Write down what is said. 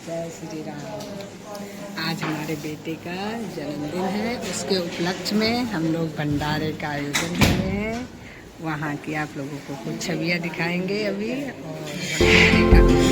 जय श्री राम। आज हमारे बेटे का जन्मदिन है, उसके उपलक्ष्य में हम लोग भंडारे का आयोजन कर रहे हैं। वहाँ की आप लोगों को कुछ छवियाँ दिखाएंगे अभी, और भंडारे का